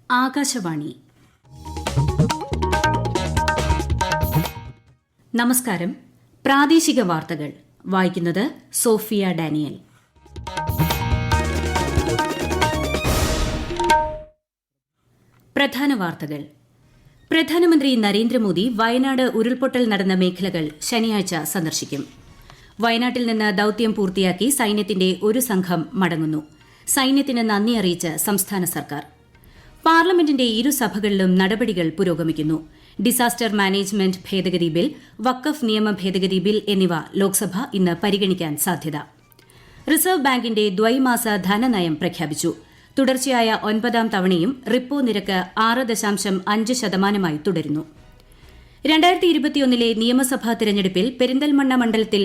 ആകാശവാണി. നമസ്കാരം. പ്രാദേശിക വാർത്തകൾ വായിക്കുന്നത് സോഫിയ ഡാനിയൽ. പ്രധാന വാർത്തകൾ. പ്രധാനമന്ത്രി നരേന്ദ്രമോദി വയനാട് ഉരുൾപൊട്ടൽ നടന്ന മേഖലകൾ ശനിയാഴ്ച സന്ദർശിക്കും. വയനാട്ടിൽ നിന്ന് ദൌത്യം പൂർത്തിയാക്കി സൈന്യത്തിന്റെ ഒരു സംഘം മടങ്ങുന്നു. സൈന്യത്തിന് നന്ദി അറിയിച്ച് സംസ്ഥാന സർക്കാർ. പാർലമെന്റിന്റെ ഇരുസഭകളിലും നടപടികൾ പുരോഗമിക്കുന്നു. ഡിസാസ്റ്റർ മാനേജ്മെന്റ് ഭേദഗതി ബിൽ, വഖഫ് നിയമ ഭേദഗതി ബിൽ എന്നിവ ലോക്സഭ ഇന്ന് പരിഗണിക്കാൻ സാധ്യത. റിസർവ് ബാങ്കിന്റെ ദ്വൈമാസ ധനനയം പ്രഖ്യാപിച്ചു. തുടർച്ചയായ 9ാം തവണയും റിപ്പോ നിരക്ക് 6.5% തുടരുന്നു. 2021 നിയമസഭാ തെരഞ്ഞെടുപ്പിൽ പെരിന്തൽമണ്ണ മണ്ഡലത്തിൽ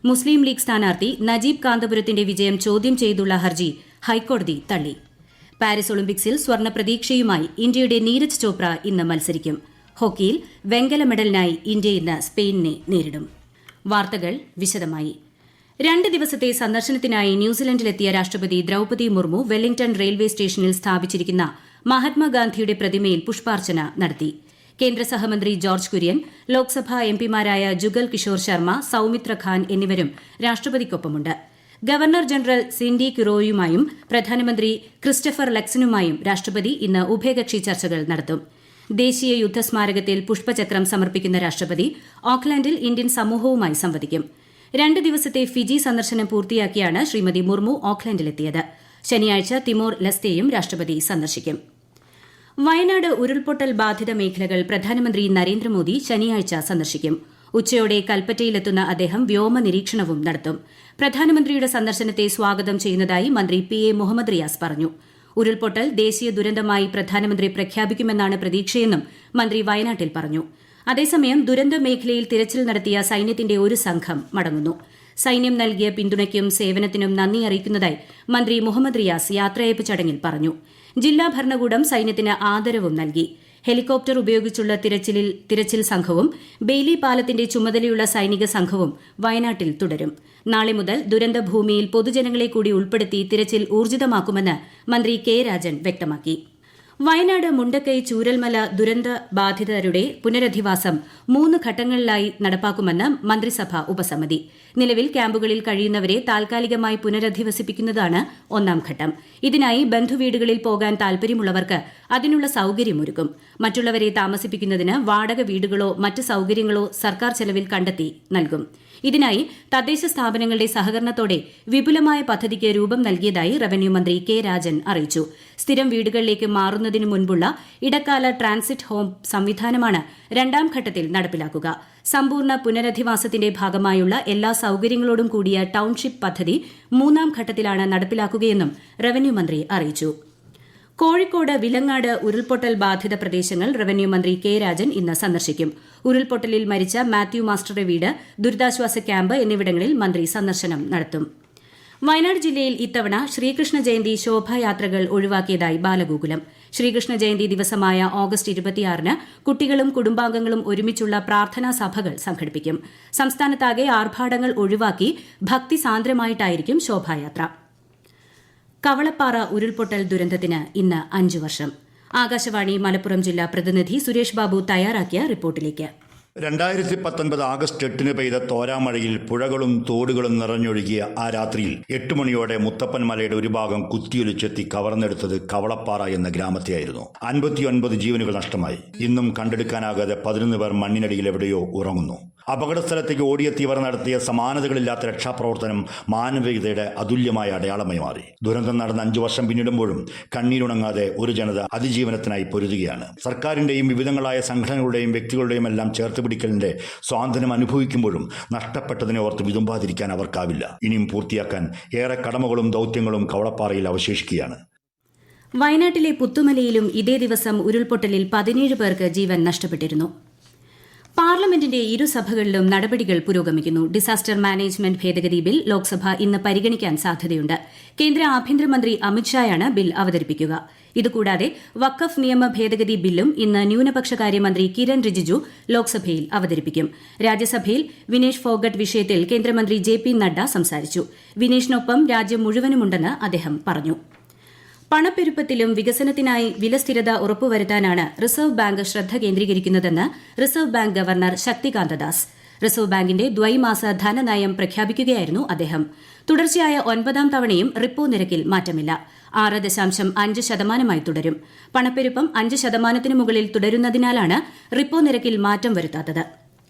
മുസ്ലിം ലീഗ് സ്ഥാനാർത്ഥി നജീബ് കാന്തപുരത്തിന്റെ വിജയം ചോദ്യം ചെയ്തുള്ള ഹർജി ഹൈക്കോടതി തള്ളി. പാരീസ് ഒളിമ്പിക്സിൽ സ്വർണ്ണ പ്രതീക്ഷയുമായി ഇന്ത്യയുടെ നീരജ് ചോപ്ര ഇന്ന് മത്സരിക്കും. ഹോക്കിയിൽ വെങ്കല മെഡലിനായി ഇന്ത്യ ഇന്ന് സ്പെയിനിനെ നേരിടും. വാർത്തകൾ വിശദമായി. 2 ദിവസത്തെ സന്ദർശനത്തിനായി ന്യൂസിലൻഡിലെത്തിയ രാഷ്ട്രപതി ദ്രൌപദി മുർമു വെല്ലിംഗ്ടൺ റെയിൽവേ സ്റ്റേഷനിൽ സ്ഥാപിച്ചിരിക്കുന്ന മഹാത്മാഗാന്ധിയുടെ പ്രതിമയിൽ പുഷ്പാർച്ചന നടത്തി. കേന്ദ്ര സഹമന്ത്രി ജോർജ് കുര്യൻ, ലോക്സഭാ എംപിമാരായ ജുഗൽ കിഷോർ ശർമ്മ, സൌമിത്ര ഖാൻ എന്നിവരും രാഷ്ട്രപതിക്കൊപ്പമുണ്ട്. ഗവർണർ ജനറൽ സിൻഡി കിറോയുമായും പ്രധാനമന്ത്രി ക്രിസ്റ്റഫർ ലക്സനുമായും രാഷ്ട്രപതി ഇന്ന് ഉഭയകക്ഷി ചർച്ചകൾ നടത്തും. ദേശീയ യുദ്ധസ്മാരകത്തിൽ പുഷ്പചക്രം സമർപ്പിക്കുന്ന രാഷ്ട്രപതി ഓക്ലാൻഡിൽ ഇന്ത്യൻ സമൂഹവുമായി സംവദിക്കും. 2 ദിവസത്തെ ഫിജി സന്ദർശനം പൂർത്തിയാക്കിയാണ് ശ്രീമതി മുർമു ഓക്ലാൻഡിലെത്തിയത്. ശനിയാഴ്ച തിമോർ ലെസ്തെയും രാഷ്ട്രപതി സന്ദർശിക്കും. വയനാട് ഉരുൾപൊട്ടൽ ബാധിത മേഖലകൾ പ്രധാനമന്ത്രി നരേന്ദ്രമോദി ശനിയാഴ്ച സന്ദർശിക്കും. ഉച്ചയോടെ കൽപ്പറ്റയിലെത്തുന്ന അദ്ദേഹം വ്യോമ നിരീക്ഷണവും നടത്തും. പ്രധാനമന്ത്രിയുടെ സന്ദർശനത്തെ സ്വാഗതം ചെയ്യുന്നതായി മന്ത്രി PA മുഹമ്മദ് റിയാസ് പറഞ്ഞു. ഉരുൾപൊട്ടൽ ദേശീയ ദുരന്തമായി പ്രധാനമന്ത്രി പ്രഖ്യാപിക്കുമെന്നാണ് പ്രതീക്ഷയെന്നും മന്ത്രി വയനാട്ടിൽ പറഞ്ഞു. അതേസമയം ദുരന്ത മേഖലയിൽ തിരച്ചിൽ നടത്തിയ സൈന്യത്തിന്റെ ഒരു സംഘം മടങ്ങുന്നു. സൈന്യം നൽകിയ പിന്തുണയ്ക്കും സേവനത്തിനും നന്ദി അറിയിക്കുന്നതായി മന്ത്രി മുഹമ്മദ് റിയാസ് യാത്രയയപ്പ് ചടങ്ങിൽ പറഞ്ഞു. ജില്ലാ ഭരണകൂടം സൈന്യത്തിന് ആദരവും നൽകി. ഹെലികോപ്റ്റർ ഉപയോഗിച്ചുള്ള തിരച്ചിൽ സംഘവും ബെയ്ലി പാലത്തിന്റെ ചുമതലയുള്ള സൈനിക സംഘവും വയനാട്ടിൽ തുടരും. നാളെ മുതൽ ദുരന്തഭൂമിയിൽ പൊതുജനങ്ങളെ കൂടി ഉൾപ്പെടുത്തി തിരച്ചിൽ ഊർജിതമാക്കുമെന്ന് മന്ത്രി കെ രാജൻ വ്യക്തമാക്കി. വയനാട് മുണ്ടക്കൈ ചൂരൽമല ദുരന്ത ബാധിതരുടെ പുനരധിവാസം 3 ഘട്ടങ്ങളിലായി നടപ്പാക്കുമെന്ന് മന്ത്രിസഭാ ഉപസമിതി. നിലവിൽ ക്യാമ്പുകളിൽ കഴിയുന്നവരെ താൽക്കാലികമായി പുനരധിവസിപ്പിക്കുന്നതാണ് 1ാം ഘട്ടം. ഇതിനായി ബന്ധുവീടുകളിൽ പോകാൻ താൽപര്യമുള്ളവർക്ക് അതിനുള്ള സൌകര്യമൊരുക്കും. മറ്റുള്ളവരെ താമസിപ്പിക്കുന്നതിന് വാടക വീടുകളോ മറ്റ് സൌകര്യങ്ങളോ സർക്കാർ ചെലവിൽ കണ്ടെത്തി നൽകും. ഇതിനായി തദ്ദേശ സ്ഥാപനങ്ങളുടെ സഹകരണത്തോടെ വിപുലമായ പദ്ധതിക്ക് രൂപം നൽകിയതായി റവന്യൂ മന്ത്രി കെ രാജൻ അറിയിച്ചു. സ്ഥിരം വീടുകളിലേക്ക് മാറുന്നതിനു മുൻപുള്ള ഇടക്കാല ട്രാൻസിറ്റ് ഹോം സംവിധാനമാണ് 2ാം ഘട്ടത്തിൽ നടപ്പിലാക്കുക. സമ്പൂർണ്ണ പുനരധിവാസത്തിന്റെ ഭാഗമായുള്ള എല്ലാ സൌകര്യങ്ങളോടും കൂടിയ ടൌൺഷിപ്പ് പദ്ധതി 3ാം ഘട്ടത്തിലാണ് നടപ്പിലാക്കുകയെന്നും റവന്യൂ മന്ത്രി അറിയിച്ചു. കോഴിക്കോട് വിലങ്ങാട് ഉരുൾപൊട്ടൽ ബാധിത പ്രദേശങ്ങൾ റവന്യൂ മന്ത്രി കെ രാജൻ ഇന്ന് സന്ദർശിക്കും. ഉരുൾപൊട്ടലിൽ മരിച്ച മാത്യു മാസ്റ്ററുടെ വീട്, ദുരിതാശ്വാസ ക്യാമ്പ് എന്നിവിടങ്ങളിൽ മന്ത്രി സന്ദർശനം നടത്തും. വയനാട് ജില്ലയിൽ ഇത്തവണ ശ്രീകൃഷ്ണ ജയന്തി ശോഭായാത്രകൾ ഒഴിവാക്കിയതായി ബാലഗോകുലം. ശ്രീകൃഷ്ണ ജയന്തി ദിവസമായ ഓഗസ്റ്റ് 26-ന് കുട്ടികളും കുടുംബാംഗങ്ങളും ഒരുമിച്ചുള്ള പ്രാർത്ഥനാ സഭകൾ സംഘടിപ്പിക്കും. സംസ്ഥാനത്താകെ ആർഭാടങ്ങൾ ഒഴിവാക്കി ഭക്തിസാന്ദ്രമായിട്ടായിരിക്കും ശോഭായാത്ര. കവളപ്പാറ ഉരുൾപൊട്ടൽ ദുരന്തത്തിന് ഇന്ന് 5 വർഷം. ആകാശവാണി മലപ്പുറം ജില്ലാ പ്രതിനിധി സുരേഷ് ബാബു തയ്യാറാക്കിയ റിപ്പോർട്ടിലേക്ക്. 2019 ആഗസ്റ്റ് 8-ന് പെയ്ത തോരാമഴയിൽ പുഴകളും തോടുകളും നിറഞ്ഞൊഴുകിയ ആ രാത്രിയിൽ 8 മണിയോടെ മുത്തപ്പൻ മലയുടെ ഒരു ഭാഗം കുത്തിയൊലിച്ചെത്തി കവർന്നെടുത്തത് കവളപ്പാറ എന്ന ഗ്രാമത്തെയായിരുന്നു. 59 ജീവനുകൾ നഷ്ടമായി. ഇന്നും കണ്ടെടുക്കാനാകാതെ 11 പേർ മണ്ണിനടിയിൽ എവിടെയോ ഉറങ്ങുന്നു. അപകടസ്ഥലത്തേക്ക് ഓടിയെത്തിയവർ നടത്തിയ സമാനതകളില്ലാത്ത രക്ഷാപ്രവർത്തനം മാനവികതയുടെ അതുല്യമായ അടയാളമായി മാറി. ദുരന്തം നടന്ന് 5 വർഷം പിന്നിടുമ്പോഴും കണ്ണീരുണങ്ങാതെ ഒരു ജനത അതിജീവനത്തിനായി പൊരുതുകയാണ്. സർക്കാരിന്റെയും വിവിധങ്ങളായ സംഘടനകളുടെയും വ്യക്തികളുടെയും എല്ലാം ചേർത്ത് പിടിക്കലിന്റെ സ്വാതന്ത്ര്യം അനുഭവിക്കുമ്പോഴും നഷ്ടപ്പെട്ടതിനെ ഓർത്ത് വിതുമ്പാതിരിക്കാൻ അവർക്കാവില്ല. ഇനിയും പൂർത്തിയാക്കാൻ ഏറെ കടമകളും ദൌത്യങ്ങളും കവളപ്പാറയിൽ അവശേഷിക്കുകയാണ്. വയനാട്ടിലെ പുത്തുമലയിലും ഇതേ ദിവസം ഉരുൾപൊട്ടലിൽ 17 പേർക്ക് ജീവൻ നഷ്ടപ്പെട്ടിരുന്നു. പാർലമെന്റിന്റെ ഇരുസഭകളിലും നടപടികൾ പുരോഗമിക്കുന്നു. ഡിസാസ്റ്റർ മാനേജ്മെന്റ് ഭേദഗതി ബിൽ ലോക്സഭ ഇന്ന് പരിഗണിക്കാൻ സാധ്യതയുണ്ട്. കേന്ദ്ര ആഭ്യന്തരമന്ത്രി അമിത്ഷായാണ് ബിൽ അവതരിപ്പിക്കുക. ഇതുകൂടാതെ വഖഫ് നിയമ ഭേദഗതി ബില്ലും ഇന്ന് ന്യൂനപക്ഷകാര്യമന്ത്രി കിരൺ റിജിജു ലോക്സഭയിൽ അവതരിപ്പിക്കും. രാജ്യസഭയിൽ വിനേഷ് ഫോഗട്ട് വിഷയത്തിൽ കേന്ദ്രമന്ത്രി JP നഡ്ഡ സംസാരിച്ചു. വിനേഷിനൊപ്പം രാജ്യം മുഴുവനുമുണ്ടെന്ന് അദ്ദേഹം പറഞ്ഞു. പണപ്പെരുപ്പത്തിലും വികസനത്തിനായി വിലസ്ഥിരത ഉറപ്പുവരുത്താനാണ് റിസർവ് ബാങ്ക് ശ്രദ്ധ കേന്ദ്രീകരിക്കുന്നതെന്ന് reserve bank governor Shaktikanta Das. Reserve ബാങ്കിന്റെ ദ്വൈമാസ ധനനയം പ്രഖ്യാപിക്കുകയായിരുന്നു അദ്ദേഹം. തുടർച്ചയായ 9ാം തവണയും റിപ്പോ നിരക്കിൽ മാറ്റമില്ല. 6.5% തുടരും. പണപ്പെരുപ്പം 5% മുകളിൽ തുടരുന്നതിനാലാണ് റിപ്പോ നിരക്കിൽ മാറ്റം വരുത്താത്തത്.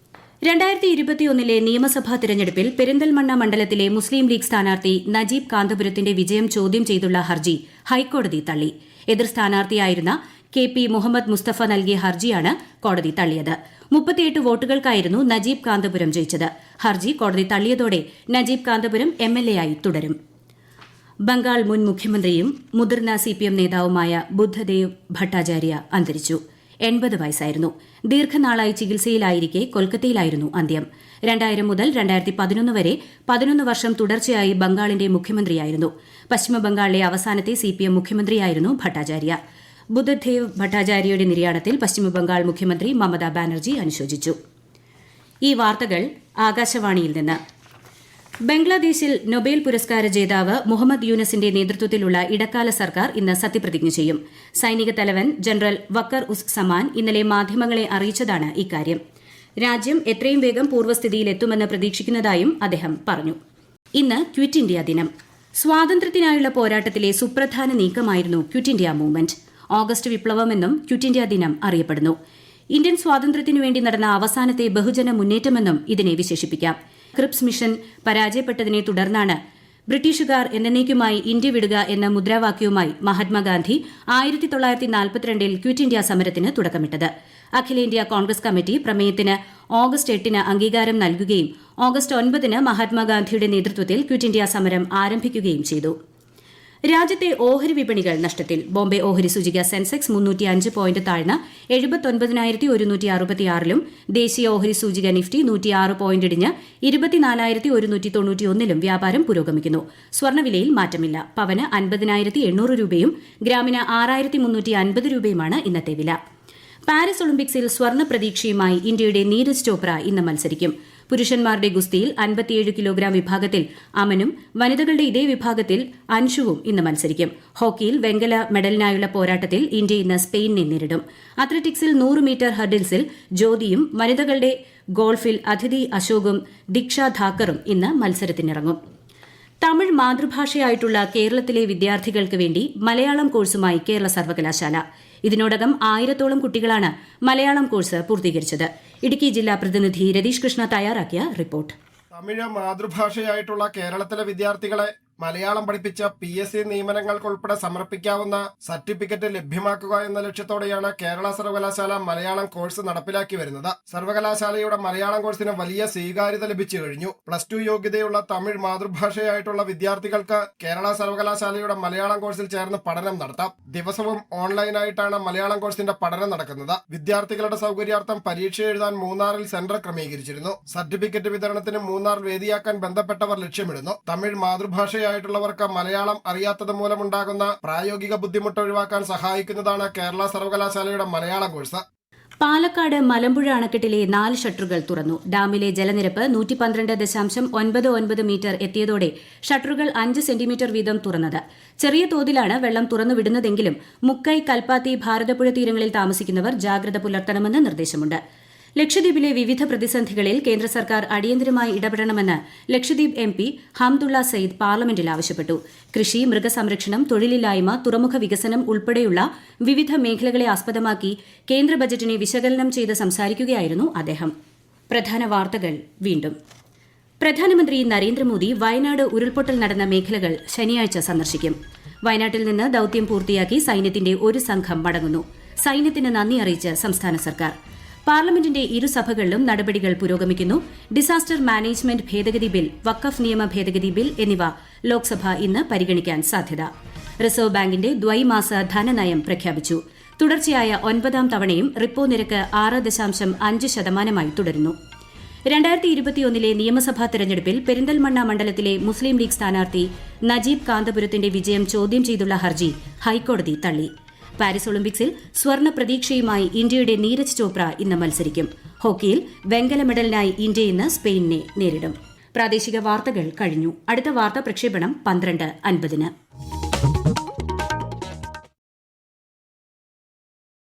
2021 നിയമസഭാ തിരഞ്ഞെടുപ്പിൽ പെരിന്തൽമണ്ണ മണ്ഡലത്തിലെ മുസ്ലിം ലീഗ് സ്ഥാനാർത്ഥി നജീബ് കാന്തപുരത്തിന്റെ വിജയം ചോദ്യം ചെയ്തുള്ള ഹർജി ഹൈക്കോടതി തള്ളി. എതിർ സ്ഥാനാർത്ഥിയായിരുന്ന KP മുഹമ്മദ് മുസ്തഫ നൽകിയ ഹർജിയാണ് കോടതി തള്ളിയത്. 38 വോട്ടുകൾക്കായിരുന്നു നജീബ് കാന്തപുരം ജയിച്ചത്. ഹർജി കോടതി തള്ളിയതോടെ നജീബ് കാന്തപുരം MLA ആയി തുടരും. ബംഗാൾ മുൻ മുഖ്യമന്ത്രിയും മുതിർന്ന CPM നേതാവുമായ ബുദ്ധദേവ് ഭട്ടാചാര്യ അന്തരിച്ചു. 80 വയസ്സായിരുന്നു. ദീർഘനാളായി ചികിത്സയിലായിരിക്കെ കൊൽക്കത്തയിലായിരുന്നു അന്ത്യം. 2000 മുതൽ 2011 വരെ 11 വർഷം തുടർച്ചയായി ബംഗാളിന്റെ മുഖ്യമന്ത്രിയായിരുന്നു. പശ്ചിമബംഗാളിലെ അവസാനത്തെ CPM മുഖ്യമന്ത്രിയായിരുന്നു ഭട്ടാചാര്യ. ബുദ്ധദേവ് ഭട്ടാചാര്യയുടെ നിര്യാണത്തിൽ പശ്ചിമബംഗാൾ മുഖ്യമന്ത്രി മമതാ ബാനർജി അനുശോചിച്ചു. ഈ വാർത്തകൾ ആകാശവാണിയിൽ നിന്ന്. ബംഗ്ലാദേശിൽ നൊബേൽ പുരസ്കാര ജേതാവ് മുഹമ്മദ് യൂനസിന്റെ നേതൃത്വത്തിലുള്ള ഇടക്കാല സർക്കാർ ഇന്ന് സത്യപ്രതിജ്ഞ ചെയ്യും. സൈനിക തലവൻ ജനറൽ വക്കർ ഉസ് സമാൻ ഇന്നലെ മാധ്യമങ്ങളെ അറിയിച്ചതാണ് ഇക്കാര്യം. രാജ്യം എത്രയും വേഗം പൂർവ്വസ്ഥിതിയിലെത്തുമെന്ന് പ്രതീക്ഷിക്കുന്നതായും അദ്ദേഹം പറഞ്ഞു. ഇന്ന് ക്വിറ്റ് ഇന്ത്യ ദിനം. സ്വാതന്ത്ര്യത്തിനായുള്ള പോരാട്ടത്തിലെ സുപ്രധാന നീക്കമായിരുന്നു ക്വിറ്റ് ഇന്ത്യ മൂവ്മെന്റ്. ഓഗസ്റ്റ് വിപ്ലവമെന്നും ക്വിറ്റ് ഇന്ത്യ ദിനം അറിയപ്പെടുന്നു. ഇന്ത്യൻ സ്വാതന്ത്ര്യത്തിനു വേണ്ടി നടന്ന അവസാനത്തെ ബഹുജന മുന്നേറ്റമെന്നും ഇതിനെ വിശേഷിപ്പിക്കാം. ക്രിപ്സ് മിഷൻ പരാജയപ്പെട്ടതിനെ തുടർന്നാണ് ബ്രിട്ടീഷുകാർ എന്നേക്കുമായി ഇന്ത്യ വിടുക എന്ന മുദ്രാവാക്യവുമായി മഹാത്മാഗാന്ധി 1942 ക്വിറ്റ് ഇന്ത്യ സമരത്തിന് തുടക്കമിട്ടത്. അഖിലേന്ത്യാ കോൺഗ്രസ് കമ്മിറ്റി പ്രമേയത്തിന് ഓഗസ്റ്റ് 8 അംഗീകാരം നൽകുകയും ഓഗസ്റ്റ് 9 മഹാത്മാഗാന്ധിയുടെ നേതൃത്വത്തിൽ ക്വിറ്റ് ഇന്ത്യ സമരം ആരംഭിക്കുകയും ചെയ്തു. രാജ്യത്തെ ഓഹരി വിപണികൾ നഷ്ടത്തിൽ. ബോംബെ ഓഹരി സൂചിക സെൻസെക്സ് 305 പോയിന്റ് താഴ്ന്ന് 79,166-ലും ദേശീയ ഓഹരി സൂചിക നിഫ്റ്റി 106 പോയിന്റ് ഇടിഞ്ഞ് 24,191-ലും വ്യാപാരം പുരോഗമിക്കുന്നു. സ്വർണ്ണവിലയിൽ മാറ്റമില്ല. പവന് 50,800 രൂപയും ഗ്രാമിന് 6,350 രൂപയുമാണ് ഇന്നത്തെ വില. പാരീസ് ഒളിമ്പിക്സിൽ സ്വർണ്ണ പ്രതീക്ഷയുമായി ഇന്ത്യയുടെ നീരജ് ചോപ്ര ഇന്ന് മത്സരിക്കും. പുരുഷന്മാരുടെ ഗുസ്തിയിൽ 57 കിലോഗ്രാം വിഭാഗത്തിൽ അമനും വനിതകളുടെ ഇതേ വിഭാഗത്തിൽ അൻഷുവും ഇന്ന് മത്സരിക്കും. ഹോക്കിയിൽ വെങ്കല മെഡലിനായുള്ള പോരാട്ടത്തിൽ ഇന്ത്യ ഇന്ന് സ്പെയിനിനെ നേരിടും. അത്ലറ്റിക്സിൽ 100 മീറ്റർ ഹർഡിൽസിൽ ജ്യോതിയും വനിതകളുടെ ഗോൾഫിൽ അതിഥി അശോകും ദീക്ഷ ധാക്കറും ഇന്ന് മത്സരത്തിനിറങ്ങും. തമിഴ് മാതൃഭാഷയായിട്ടുള്ള കേരളത്തിലെ വിദ്യാർത്ഥികൾക്ക് വേണ്ടി മലയാളം കോഴ്സുമായി കേരള സർവകലാശാല. ഇതിനോടകം 1000-ഓളം കുട്ടികളാണ് മലയാളം കോഴ്സ് പൂർത്തീകരിച്ചത്. ഇടുക്കി ജില്ലാ പ്രതിനിധി രതീഷ് കൃഷ്ണ തയ്യാറാക്കിയ റിപ്പോർട്ട്. തമിഴ് മാതൃഭാഷയായിട്ടുള്ള കേരളത്തിലെ വിദ്യാർത്ഥികളെ മലയാളം പഠിപ്പിച്ച PSC നിയമനങ്ങൾക്കുൾപ്പെടെ സമർപ്പിക്കാവുന്ന സർട്ടിഫിക്കറ്റ് ലഭ്യമാക്കുക എന്ന ലക്ഷ്യത്തോടെയാണ് കേരള സർവകലാശാല മലയാളം കോഴ്സ് നടപ്പിലാക്കി വരുന്നത്. സർവകലാശാലയുടെ മലയാളം കോഴ്സിന് വലിയ സ്വീകാര്യത ലഭിച്ചു കഴിഞ്ഞു. +2 യോഗ്യതയുള്ള തമിഴ് മാതൃഭാഷയായിട്ടുള്ള വിദ്യാർത്ഥികൾക്ക് കേരള സർവകലാശാലയുടെ മലയാളം കോഴ്സിൽ ചേർന്ന് പഠനം നടത്താം. ദിവസവും ഓൺലൈനായിട്ടാണ് മലയാളം കോഴ്സിന്റെ പഠനം നടക്കുന്നത്. വിദ്യാർത്ഥികളുടെ സൗകര്യാർത്ഥം പരീക്ഷ എഴുതാൻ മൂന്നാറിൽ സെന്റർ ക്രമീകരിച്ചിരുന്നു. സർട്ടിഫിക്കറ്റ് വിതരണത്തിന് മൂന്നാർ വേദിയാക്കാൻ ബന്ധപ്പെട്ടവർ ലക്ഷ്യമിടുന്നു. തമിഴ് മാതൃഭാഷയായിട്ടുള്ളവർക്ക് മലയാളം അറിയാത്തത് മൂലമുണ്ടാകുന്ന പ്രായോഗിക ബുദ്ധിമുട്ട് ഒഴിവാക്കാൻ സഹായിക്കുന്നതാണ് കേരള സർവകലാശാലയുടെ മലയാളം കോഴ്സ്. പാലക്കാട് മലമ്പുഴ അണക്കെട്ടിലെ 4 ഷട്ടറുകൾ തുറന്നു. ഡാമിലെ ജലനിരപ്പ് 112.99 മീറ്റർ എത്തിയതോടെ ഷട്ടറുകൾ 5 സെന്റിമീറ്റർ വീതം തുറന്നത്. ചെറിയ തോതിലാണ് വെള്ളം തുറന്നുവിടുന്നതെങ്കിലും മുക്കൈ, കൽപ്പാത്തി, ഭാരതപ്പുഴ തീരങ്ങളിൽ താമസിക്കുന്നവർ ജാഗ്രത പുലർത്തണമെന്ന് നിർദ്ദേശമുണ്ട്. ലക്ഷദ്വീപിലെ വിവിധ പ്രതിസന്ധികളിൽ കേന്ദ്ര സർക്കാർ അടിയന്തരമായി ഇടപെടണമെന്ന് ലക്ഷദ്വീപ് MP ഹംദുള്ള സയ്യിദ് പാർലമെന്റിൽ ആവശ്യപ്പെട്ടു. കൃഷി, മൃഗസംരക്ഷണം, തൊഴിലില്ലായ്മ, തുറമുഖ വികസനം ഉൾപ്പെടെയുള്ള വിവിധ മേഖലകളെ ആസ്പദമാക്കി കേന്ദ്ര ബജറ്റിനെ വിശകലനം ചെയ്ത് സംസാരിക്കുകയായിരുന്നു അദ്ദേഹം. പ്രധാന വാർത്തകൾ വീണ്ടും. പ്രധാനമന്ത്രി നരേന്ദ്രമോദി വയനാട് ഉരുൾപൊട്ടൽ നടന്ന മേഖലകൾ ശനിയാഴ്ച സന്ദർശിക്കും. വയനാട്ടിൽ നിന്ന് ദൌത്യം പൂർത്തിയാക്കി സൈന്യത്തിന്റെ ഒരു സംഘം മടങ്ങുന്നു. സൈന്യത്തിന് നന്ദി അറിയിച്ച് സംസ്ഥാന സർക്കാർ. പാർലമെന്റിന്റെ ഇരുസഭകളിലും നടപടികൾ പുരോഗമിക്കുന്നു. ഡിസാസ്റ്റർ മാനേജ്മെന്റ് ഭേദഗതി ബിൽ, വഖഫ് നിയമ ഭേദഗതി ബിൽ എന്നിവ ലോക്സഭ ഇന്ന് പരിഗണിക്കാൻ സാധ്യത. റിസർവ് ബാങ്കിന്റെ ദ്വൈമാസ ധനനയം പ്രഖ്യാപിച്ചു. തുടർച്ചയായ 9ാം തവണയും റിപ്പോ നിരക്ക് 6.5% തുടരുന്നു. 2021 നിയമസഭാ തെരഞ്ഞെടുപ്പിൽ പെരിന്തൽമണ്ണ മണ്ഡലത്തിലെ മുസ്ലിം ലീഗ് സ്ഥാനാർത്ഥി നജീബ് കാന്തപുരത്തിന്റെ വിജയം ചോദ്യം ചെയ്തുള്ള ഹർജി ഹൈക്കോടതി തള്ളി. പാരീസ് ഒളിമ്പിക്സിൽ സ്വർണ്ണ പ്രതീക്ഷയുമായി ഇന്ത്യയുടെ നീരജ് ചോപ്ര ഇന്ന് മത്സരിക്കും. ഹോക്കിയിൽ വെങ്കല മെഡലിനായി ഇന്ത്യ ഇന്ന് സ്പെയിനിനെ നേരിടും. പ്രാദേശിക വാർത്തകൾ കഴിഞ്ഞു. അടുത്ത വാർത്താ പ്രക്ഷേപണം 12:50.